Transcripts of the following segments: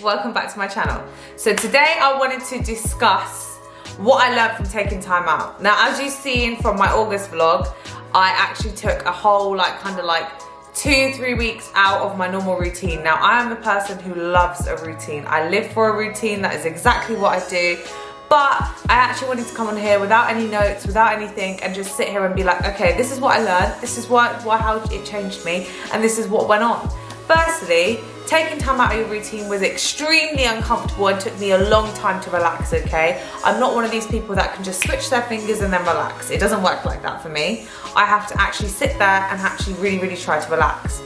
Welcome back to my channel. So today I wanted to discuss what I learned from taking time out. Now, as you've seen from my August vlog, I actually took a whole 2-3 weeks out of my normal routine. Now, I am a person who loves a routine. I live for a routine. That is exactly what I do. But I actually wanted to come on here without any notes, without anything, and just sit here and be like, okay, this is what I learned, this is how it changed me, and this is what went on. Firstly, taking time out of your routine was extremely uncomfortable and took me a long time to relax, okay? I'm not one of these people that can just switch their fingers and then relax. It doesn't work like that for me. I have to actually sit there and actually really try to relax.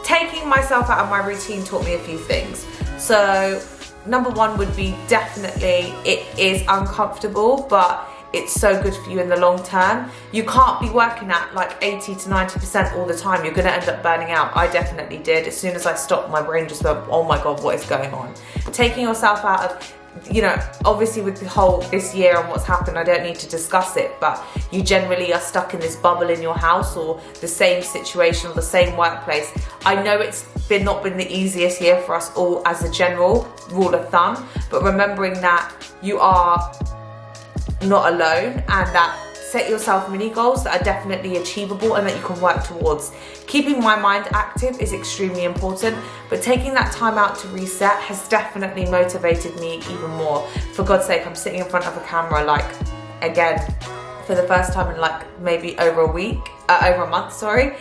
Taking myself out of my routine taught me a few things. So, number one would be definitely it is uncomfortable, but it's so good for you in the long term. You can't be working at 80 to 90% all the time. You're gonna end up burning out. I definitely did. As soon as I stopped, my brain just went, oh my God, what is going on? Taking yourself out of, obviously with this year and what's happened, I don't need to discuss it, but you generally are stuck in this bubble in your house or the same situation or the same workplace. I know it's not been the easiest year for us all as a general rule of thumb, but remembering that you are not alone and that set yourself mini goals that are definitely achievable and that you can work towards. Keeping my mind active is extremely important, but taking that time out to reset has definitely motivated me even more. For God's sake, I'm sitting in front of a camera again for the first time in maybe over a month, sorry,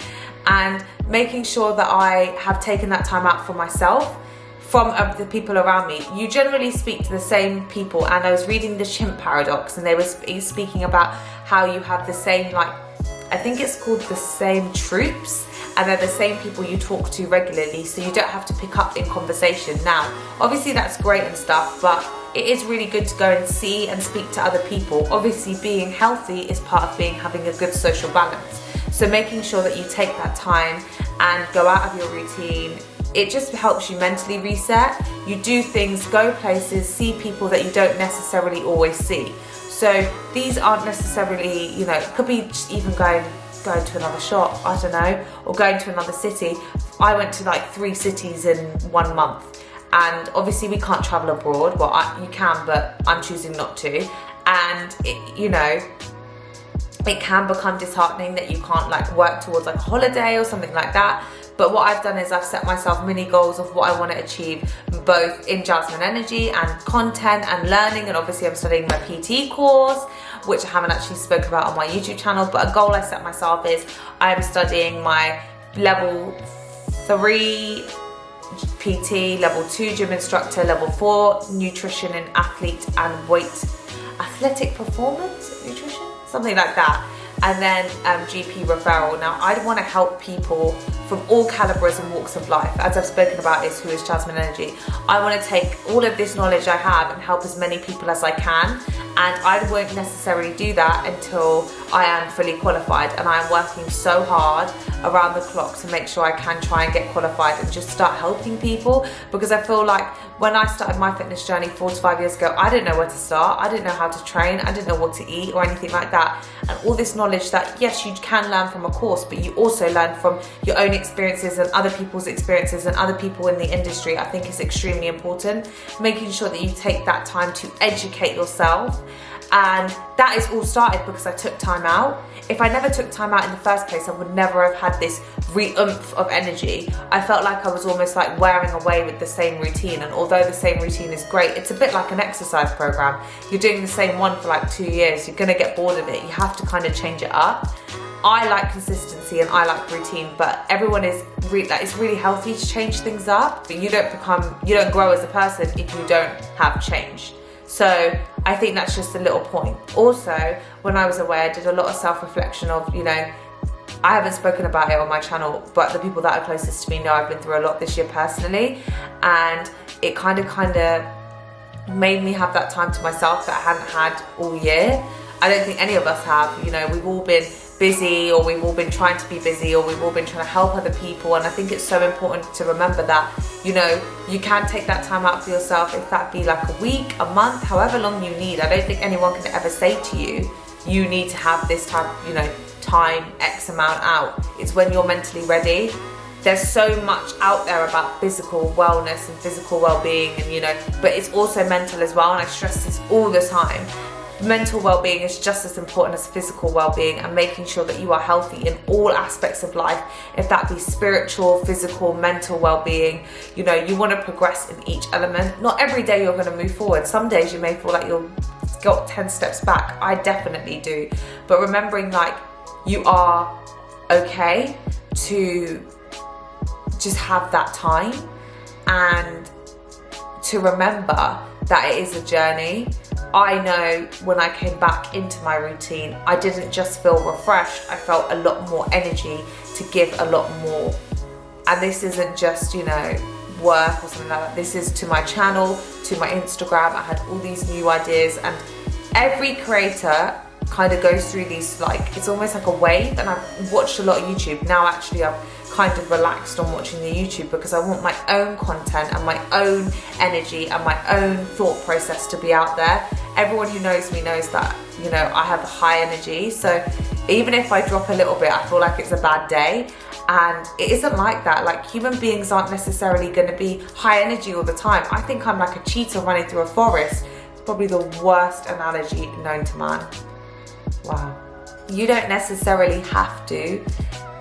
and making sure that I have taken that time out for myself from the people around me. You generally speak to the same people, and I was reading the chimp paradox, and they were speaking about how you have the same, I think it's called the same troops, and they're the same people you talk to regularly, so you don't have to pick up in conversation. Now, obviously that's great and stuff, but it is really good to go and see and speak to other people. Obviously being healthy is part of having a good social balance. So making sure that you take that time and go out of your routine, it just helps you mentally reset. You do things, go places, see people that you don't necessarily always see. So these aren't necessarily, it could be just even going to another shop, I don't know, or going to another city. I went to 3 cities in 1 month, and obviously we can't travel abroad. Well, you can, but I'm choosing not to. And it can become disheartening that you can't work towards a holiday or something like that. But what I've done is I've set myself mini goals of what I want to achieve, both in Jasmine Energy and content and learning. And obviously I'm studying my PT course, which I haven't actually spoken about on my YouTube channel. But a goal I set myself is I'm studying my level 3 PT, level 2 gym instructor, level 4 nutrition and athletic performance nutrition, something like that. And then GP referral. Now, I want to help people from all calibers and walks of life. As I've spoken about, who is Jasmine Energy. I want to take all of this knowledge I have and help as many people as I can. And I won't necessarily do that until I am fully qualified. And I am working so hard around the clock to make sure I can try and get qualified and just start helping people. Because I feel like when I started my fitness journey 4 to 5 years ago, I didn't know where to start. I didn't know how to train. I didn't know what to eat or anything like that. And all this knowledge that, yes, you can learn from a course, but you also learn from your own experiences and other people's experiences and other people in the industry, I think is extremely important. Making sure that you take that time to educate yourself. And that is all started because I took time out. If I never took time out in the first place, I would never have had this re-oomph of energy. I felt like I was almost wearing away with the same routine. And although the same routine is great, it's a bit like an exercise program. You're doing the same one for 2 years. You're gonna get bored of it. You have to kind of change it up. I like consistency and I like routine, but everyone is it's really healthy to change things up. But you don't grow as a person if you don't have change. So I think that's just a little point. Also, when I was away, I did a lot of self-reflection of, I haven't spoken about it on my channel, but the people that are closest to me know I've been through a lot this year personally. And it kind of made me have that time to myself that I hadn't had all year. I don't think any of us have. We've all been busy, or we've all been trying to be busy, or we've all been trying to help other people. And I think it's so important to remember that, you can take that time out for yourself, if that be a week, a month, however long you need. I don't think anyone can ever say to you, you need to have this type, you know, time, X amount out. It's when you're mentally ready. There's so much out there about physical wellness and physical well-being, and you know, but it's also mental as well, and I stress this all the time. Mental well-being is just as important as physical well-being, and making sure that you are healthy in all aspects of life, if that be spiritual, physical, mental well-being. You know, you want to progress in each element. Not every day you're going to move forward. Some days you may feel like you'll got 10 steps back. I definitely do. But remembering, like, you are okay to just have that time, and to remember that it is a journey. I know when I came back into my routine, I didn't just feel refreshed, I felt a lot more energy to give a lot more. And this isn't just, you know, work or something like that. This is to my channel, to my Instagram. I had all these new ideas, and every creator kind of goes through these, like, it's almost like a wave. And I've watched a lot of YouTube. Now actually I've kind of relaxed on watching the YouTube, because I want my own content and my own energy and my own thought process to be out there. Everyone who knows me knows that, you know, I have high energy. So even if I drop a little bit, I feel like it's a bad day. And it isn't like that. Like, human beings aren't necessarily going to be high energy all the time. I think I'm like a cheetah running through a forest. It's probably the worst analogy known to man. Wow. You don't necessarily have to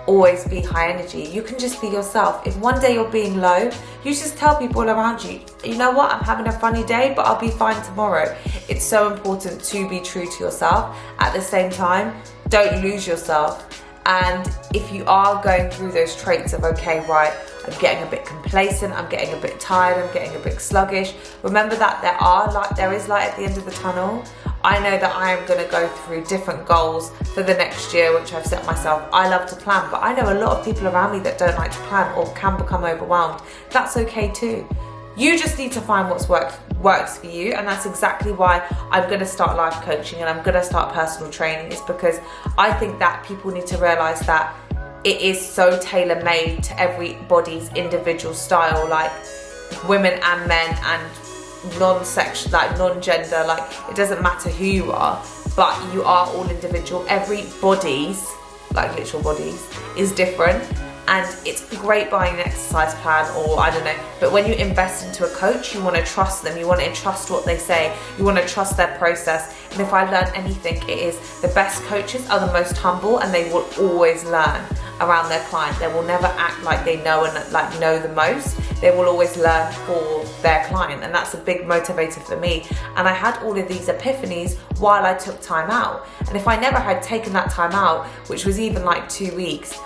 always be high energy. You can just be yourself. If one day you're being low, you just tell people around you, you know what, I'm having a funny day, but I'll be fine tomorrow. It's so important to be true to yourself. At the same time, don't lose yourself. And if you are going through those traits of, okay, right, I'm getting a bit complacent, I'm getting a bit tired, I'm getting a bit sluggish, remember that there is light at the end of the tunnel. I know that I am going to go through different goals for the next year, which I've set myself. I love to plan, but I know a lot of people around me that don't like to plan or can become overwhelmed. That's okay too. You just need to find what's works for you, and that's exactly why I'm going to start life coaching and I'm going to start personal training. It's because I think that people need to realize that it is so tailor-made to everybody's individual style, like women and men and non-sexual, like non-gender, like it doesn't matter who you are, but you are all individual. Every body's, like literal bodies, is different. And it's great buying an exercise plan, or I don't know, but when you invest into a coach, you want to trust them, you want to trust what they say, you want to trust their process. And if I learned anything, it is the best coaches are the most humble, and they will always learn around their client. They will never act like they know and like know the most. They will always learn for their client, and that's a big motivator for me. And I had all of these epiphanies while I took time out. And if I never had taken that time out, which was even like 2 weeks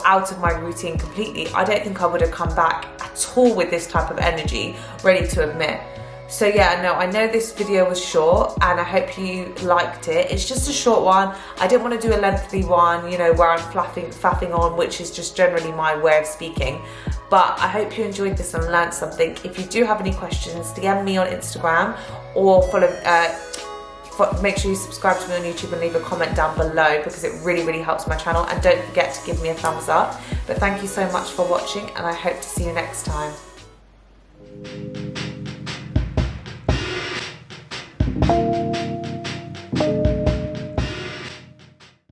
out of my routine completely, I don't think I would have come back at all with this type of energy, ready to admit. So yeah, no, I know this video was short, and I hope you liked it. It's just a short one. I didn't want to do a lengthy one, you know, where I'm faffing on, which is just generally my way of speaking. But I hope you enjoyed this and learned something. If you do have any questions, DM me on Instagram, or follow. Make sure you subscribe to me on YouTube and leave a comment down below, because it really, really helps my channel. And don't forget to give me a thumbs up. But thank you so much for watching, and I hope to see you next time.